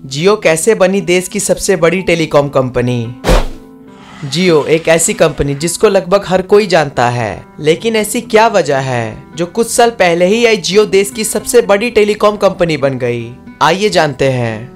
जियो कैसे बनी देश की सबसे बड़ी टेलीकॉम कंपनी। जियो एक ऐसी कंपनी जिसको लगभग हर कोई जानता है, लेकिन ऐसी क्या वजह है जो कुछ साल पहले ही आई जियो देश की सबसे बड़ी टेलीकॉम कंपनी बन गई। आइए जानते हैं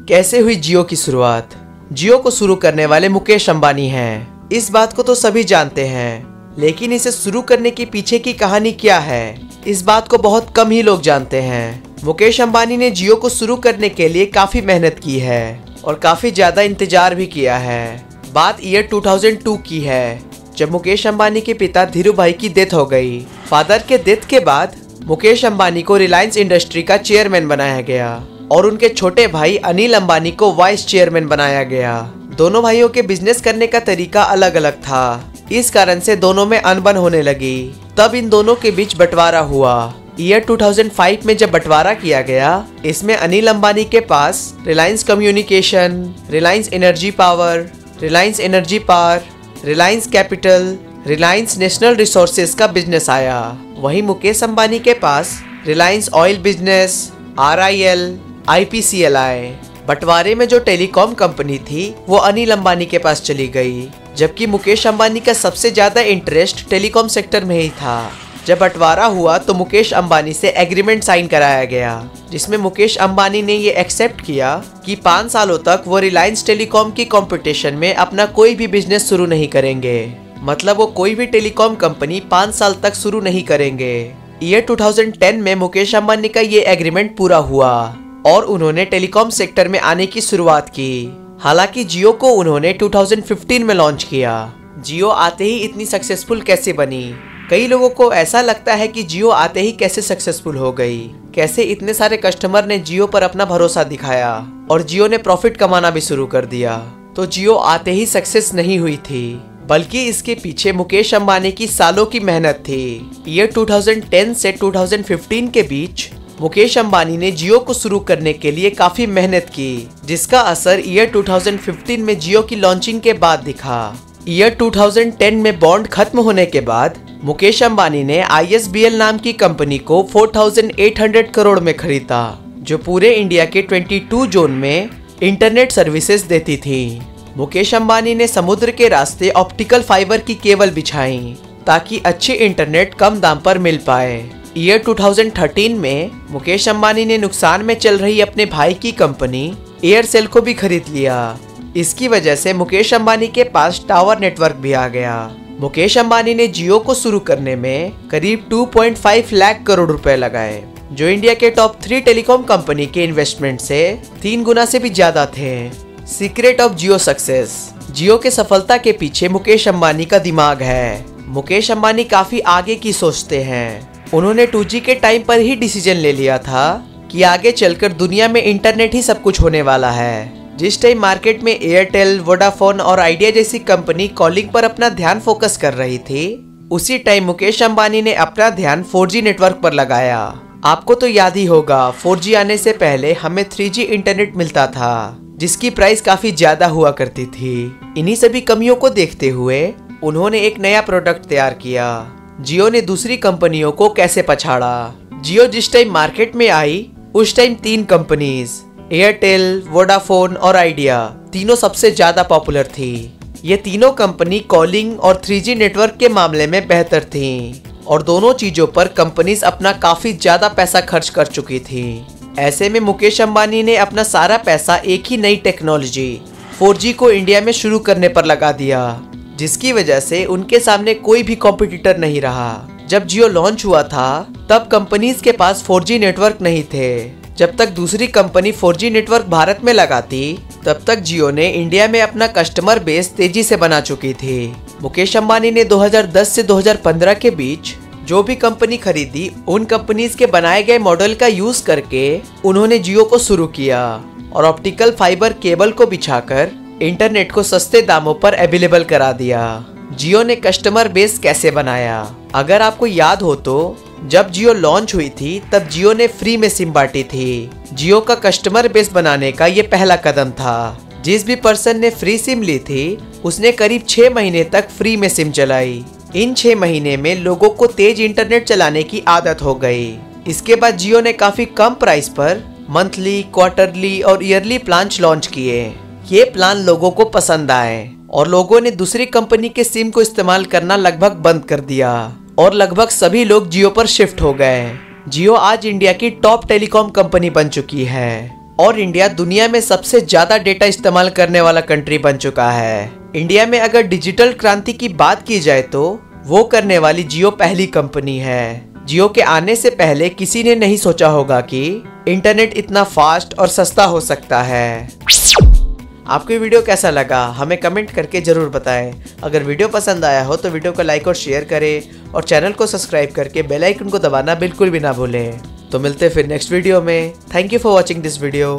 कैसे हुई जियो की शुरुआत। जियो को शुरू करने वाले मुकेश अंबानी हैं। इस बात को तो सभी जानते हैं, लेकिन इसे शुरू करने के पीछे की कहानी क्या है, इस बात को बहुत कम ही लोग जानते हैं। मुकेश अंबानी ने जियो को शुरू करने के लिए काफी मेहनत की है और काफी ज्यादा इंतजार भी किया है। बात ईयर 2002 की है, जब मुकेश अंबानी के पिता धीरू भाई की डेथ हो गई। फादर के डेथ के बाद मुकेश अंबानी को रिलायंस इंडस्ट्री का चेयरमैन बनाया गया और उनके छोटे भाई अनिल अंबानी को वाइस चेयरमैन बनाया गया। दोनों भाइयों के बिजनेस करने का तरीका अलग अलग था, इस कारण से दोनों में अनबन होने लगी। तब इन दोनों के बीच बंटवारा हुआ। ईयर 2005 में जब बंटवारा किया गया, इसमें अनिल अंबानी के पास Reliance communication, Reliance energy power, Reliance capital, Reliance national resources का बिजनेस आया। वहीं मुकेश अंबानी के पास Reliance oil business, RIL, IPCL आए। बंटवारे में जो टेलीकॉम कंपनी थी वो अनिल अंबानी के पास चली गई, जबकि मुकेश अंबानी का सबसे ज्यादा इंटरेस्ट टेलीकॉम सेक्टर में ही था। जब बंटवारा हुआ तो मुकेश अंबानी से एग्रीमेंट साइन कराया गया, जिसमें मुकेश अंबानी ने ये एक्सेप्ट किया कि 5 सालों तक वो रिलायंस टेलीकॉम की कंपटीशन में अपना कोई भी बिजनेस शुरू नहीं करेंगे। मतलब वो कोई भी टेलीकॉम कंपनी 5 साल तक शुरू नहीं करेंगे। ईयर 2010 में मुकेश अंबानी का ये एग्रीमेंट पूरा हुआ और उन्होंने टेलीकॉम सेक्टर में आने की शुरुआत की। हालांकि जियो को उन्होंने 2015 में लॉन्च किया। जियो आते ही इतनी सक्सेसफुल कैसे बनी? कई लोगों को ऐसा लगता है कि जियो आते ही कैसे सक्सेसफुल हो गई, कैसे इतने सारे कस्टमर ने जियो पर अपना भरोसा दिखाया और जियो ने प्रॉफिट कमाना भी शुरू कर दिया। तो जियो आते ही सक्सेस नहीं हुई थी, बल्कि इसके पीछे मुकेश अंबानी की सालों की मेहनत थी। ईयर 2010 से 2015 के बीच मुकेश अंबानी ने जियो को शुरू करने के लिए काफी मेहनत की, जिसका असर ईयर 2015 में जियो की लॉन्चिंग के बाद दिखा। ईयर 2010 में बॉन्ड खत्म होने के बाद मुकेश अंबानी ने ISBL नाम की कंपनी को 4800 करोड़ में खरीदा, जो पूरे इंडिया के 22 जोन में इंटरनेट सर्विसेज देती थी। मुकेश अंबानी ने समुद्र के रास्ते ऑप्टिकल फाइबर की केबल बिछाई ताकि अच्छे इंटरनेट कम दाम पर मिल पाए। ईयर 2013 में मुकेश अंबानी ने नुकसान में चल रही अपने भाई की कंपनी एयरसेल को भी खरीद लिया। इसकी वजह से मुकेश अंबानी के पास टावर नेटवर्क भी आ गया। मुकेश अंबानी ने जियो को शुरू करने में करीब 2.5 लाख करोड़ रुपए लगाए, जो इंडिया के टॉप 3 टेलीकॉम कंपनी के इन्वेस्टमेंट से 3 गुना से भी ज्यादा थे। Secret of Jio success. Jio के सफलता के पीछे मुकेश अंबानी का दिमाग है। मुकेश अंबानी काफी आगे की सोचते हैं। उन्होंने 2G के टाइम पर ही डिसीजन ले लिया था कि आगे चलकर दुनिया में इंटरनेट ही सब कुछ होने वाला है। जिस टाइम मार्केट में एयरटेल, वोडाफोन और आइडिया जैसी कंपनी कॉलिंग पर अपना ध्यान फोकस कर रही थी, उसी टाइम मुकेश अंबानी ने अपना ध्यान 4G नेटवर्क पर लगाया। आपको तो याद ही होगा, 4G आने से पहले हमें 3G इंटरनेट मिलता था, जिसकी प्राइस काफी ज्यादा हुआ करती थी। इन्हीं सभी कमियों को देखते हुए उन्होंने एक नया प्रोडक्ट तैयार किया। जियो ने दूसरी कंपनियों को कैसे पछाड़ा? जियो जिस टाइम मार्केट में आई, उस टाइम 3 कंपनीज एयरटेल, वोडाफोन और आइडिया तीनों सबसे ज्यादा पॉपुलर थी। ये तीनों कंपनी कॉलिंग और 3G नेटवर्क के मामले में बेहतर थीं और दोनों चीजों पर कंपनीज अपना काफी ज्यादा पैसा खर्च कर चुकी थी। ऐसे में मुकेश अंबानी ने अपना सारा पैसा एक ही नई टेक्नोलॉजी 4G को इंडिया में शुरू करने पर लगा दिया, जिसकी वजह से उनके सामने कोई भी कॉम्पिटिटर नहीं रहा। जब जियो लॉन्च हुआ था, तब कंपनीज के पास 4G नेटवर्क नहीं थे। जब तक दूसरी कंपनी 4G नेटवर्क भारत में लगाती, तब तक जियो ने इंडिया में अपना कस्टमर बेस तेजी से बना चुकी थी। मुकेश अंबानी ने 2010 से 2015 के बीच जो भी कंपनी खरीदी, उन कंपनीज के बनाए गए मॉडल का यूज करके उन्होंने जियो को शुरू किया और ऑप्टिकल फाइबर केबल को बिछाकर इंटरनेट को सस्ते दामों पर अवेलेबल करा दिया। जियो ने कस्टमर बेस कैसे बनाया? अगर आपको याद हो तो जब जियो लॉन्च हुई थी, तब जियो ने फ्री में सिम बांटी थी। जियो का कस्टमर बेस बनाने का ये पहला कदम था। जिस भी पर्सन ने फ्री सिम ली थी, उसने करीब 6 महीने तक फ्री में सिम चलाई। इन 6 महीने में लोगों को तेज इंटरनेट चलाने की आदत हो गई। इसके बाद जियो ने काफी कम प्राइस पर मंथली, क्वार्टरली और ईयरली प्लान लॉन्च किए। ये प्लान लोगों को पसंद आए और लोगों ने दूसरी कंपनी के सिम को इस्तेमाल करना लगभग बंद कर दिया और लगभग सभी लोग जियो पर शिफ्ट हो गए। जियो आज इंडिया की टॉप टेलीकॉम कंपनी बन चुकी है और इंडिया दुनिया में सबसे ज्यादा डेटा इस्तेमाल करने वाला कंट्री बन चुका है। इंडिया में अगर डिजिटल क्रांति की बात की जाए तो वो करने वाली जियो पहली कंपनी है। जियो के आने से पहले किसी ने नहीं सोचा होगा कि इंटरनेट इतना फास्ट और सस्ता हो सकता है। आपको ये वीडियो कैसा लगा हमें कमेंट करके जरूर बताएं। अगर वीडियो पसंद आया हो तो वीडियो को लाइक और शेयर करें और चैनल को सब्सक्राइब करके बेल आइकन को दबाना बिल्कुल भी ना भूलें। तो मिलते हैं फिर नेक्स्ट वीडियो में। Thank you for watching this video.